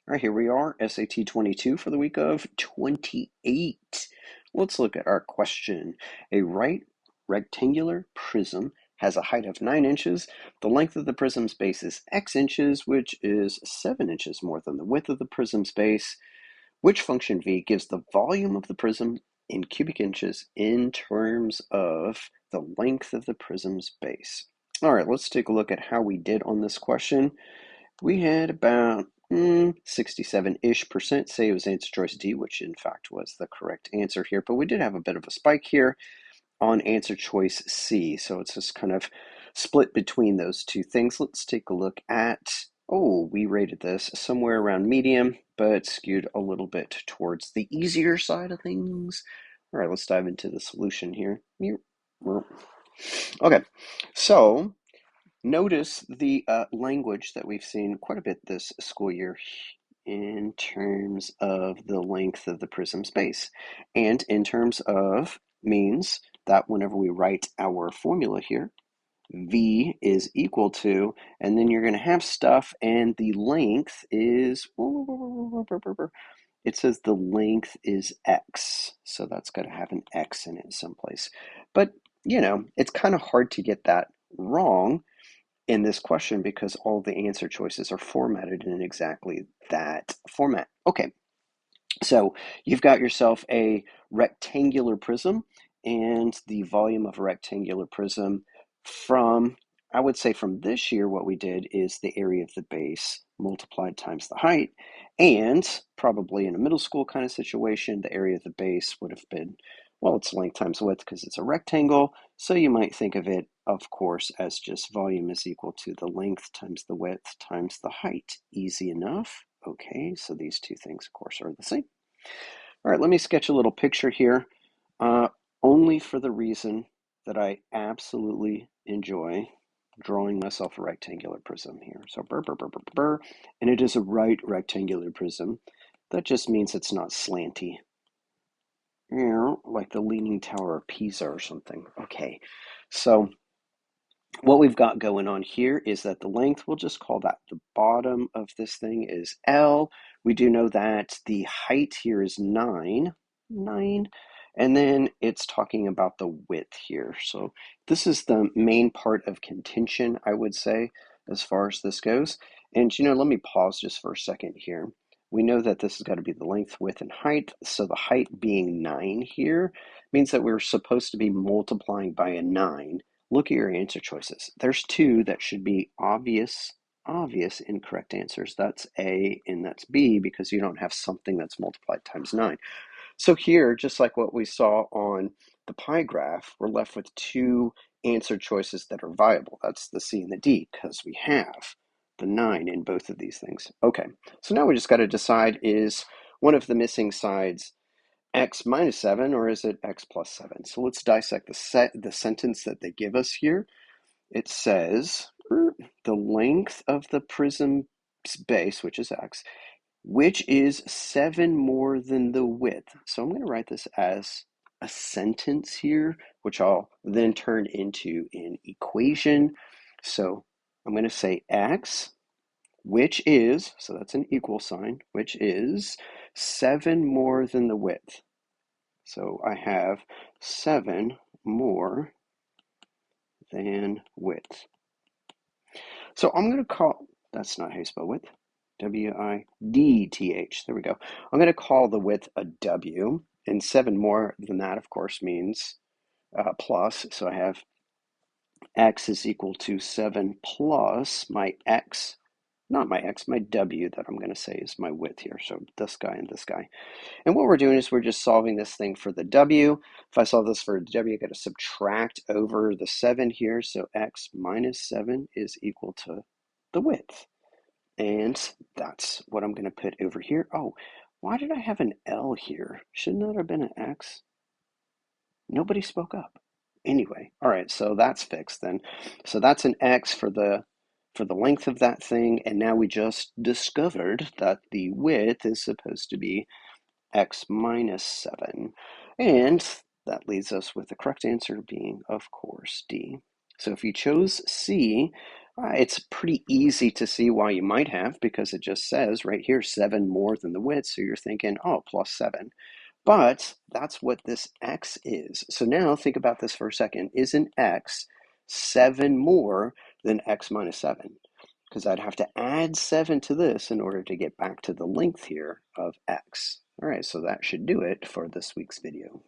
All right, here we are, SAT 22 for the week of 28. Let's look at our question. A right rectangular prism has a height of 9 inches. The length of the prism's base is x inches, which is 7 inches more than the width of the prism's base. Which function v gives the volume of the prism in cubic inches in terms of the length of the prism's base? All right, let's take a look at how we did on this question. We had about 67-ish% say it was answer choice D, which in fact was the correct answer here. But we did have a bit of a spike here on answer choice C. So it's just kind of split between those two things. Let's take a look at, we rated this somewhere around medium, but skewed a little bit towards the easier side of things. All right, let's dive into the solution here. Okay, so notice the language that we've seen quite a bit this school year in terms of the length of the prism's base. And in terms of means that whenever we write our formula here, V is equal to, and then you're going to have stuff, and the length is, it says the length is X. So that's got to have an X in it someplace. But, it's kind of hard to get that wrong in this question because all the answer choices are formatted in exactly that format. Okay, so you've got yourself a rectangular prism, and the volume of a rectangular prism from, I would say from this year, what we did is the area of the base multiplied times the height, and probably in a middle school kind of situation, the area of the base would have been, well, it's length times width because it's a rectangle, so you might think of it, of course, as just volume is equal to the length times the width times the height. Easy enough. Okay, so these two things, of course, are the same. All right, let me sketch a little picture here, uh, only for the reason that I absolutely enjoy drawing myself a rectangular prism here. So burr, burr, burr, burr, burr, and it is a right rectangular prism. That just means it's not slanty, like the Leaning Tower of Pisa or something. Okay, so what we've got going on here is that the length, we'll just call that the bottom of this thing, is L. We do know that the height here is 9, and then it's talking about the width here. So this is the main part of contention, I would say, as far as this goes. And, let me pause just for a second here. We know that this has got to be the length, width, and height. So the height being 9 here means that we're supposed to be multiplying by a 9. Look at your answer choices. There's two that should be obvious incorrect answers. That's A and that's B because you don't have something that's multiplied times 9. So here, just like what we saw on the pie graph, we're left with two answer choices that are viable. That's the C and the D because we have the 9 in both of these things. Okay, so now we just got to decide, is one of the missing sides x minus 7 or is it x plus 7? So let's dissect the sentence that they give us here. It says the length of the prism's base, which is x, which is 7 more than the width. So I'm going to write this as a sentence here, which I'll then turn into an equation. So I'm going to say x, which is, so that's an equal sign, which is 7 more than the width. So I have 7 more than width. So I'm going to call, that's not how you spell width, W-I-D-T-H. There we go. I'm going to call the width a W, and 7 more than that, of course, means plus. So I have x is equal to 7 plus my x, not my x, my W that I'm going to say is my width here. So this guy and this guy. And what we're doing is we're just solving this thing for the W. If I solve this for W, I got to subtract over the 7 here. So x minus 7 is equal to the width. And that's what I'm going to put over here. Oh, why did I have an L here? Shouldn't that have been an X? Nobody spoke up. Anyway, all right, so that's fixed then. So that's an X for the length of that thing, and now we just discovered that the width is supposed to be x minus 7. And that leaves us with the correct answer being, of course, D. So if you chose C, It's pretty easy to see why you might have, because it just says right here 7 more than the width. So you're thinking, oh, plus 7. But that's what this x is. So now think about this for a second. Isn't x 7 more than x minus 7? Because I'd have to add 7 to this in order to get back to the length here of x. All right, so that should do it for this week's video.